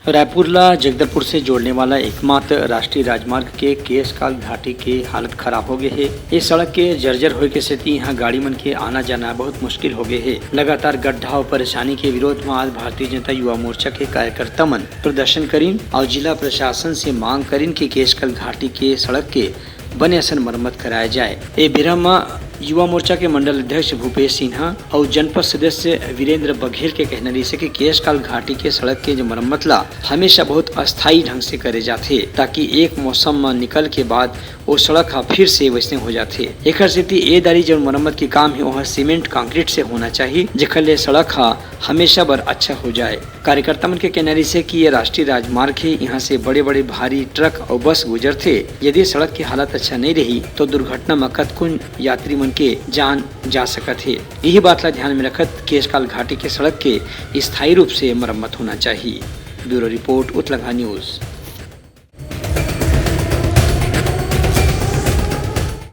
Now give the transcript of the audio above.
रायपुर ला जगदलपुर से जोड़ने वाला एकमात्र राष्ट्रीय राजमार्ग के केशकाल घाटी की हालत खराब हो गई है। इस सड़क के जर्जर होए के सेती यहाँ गाड़ी मन के आना जाना बहुत मुश्किल हो गए है। लगातार गड्ढा और परेशानी के विरोध में आज भारतीय जनता युवा मोर्चा के कार्यकर्ता मन प्रदर्शन करीन और जिला प्रशासन से मांग करीन कि केशकाल घाटी के सड़क के बने असन मरम्मत कराया जाए। ए बिरम युवा मोर्चा के मंडल अध्यक्ष भूपेश सिन्हा और जनपद सदस्य वीरेंद्र बघेल के कहना रही कि केशकाल घाटी के सड़क के जो मरम्मत ला हमेशा बहुत अस्थायी ढंग से करे जाते, ताकि एक मौसम में निकल के बाद वो सड़क फिर से वैसे हो जाते। एक सेती ए दारी जो मरम्मत के काम है वह सीमेंट कंक्रीट से होना चाहिए, जेकर ले सड़क हमेशा बर अच्छा हो जाए। कार्यकर्ता मन के कहना रही से कि ये राष्ट्रीय राजमार्ग है, यहाँ से बड़े बड़े भारी ट्रक और बस गुजरते। यदि सड़क की हालत अच्छा नहीं रही तो दुर्घटना में कतकुन यात्री के जान जा सकत है। यही बात ला ध्यान में रखत केशकाल घाटी के सड़क के स्थायी रूप से मरम्मत होना चाहिए। ब्यूरो रिपोर्ट उत्तलंघा न्यूज।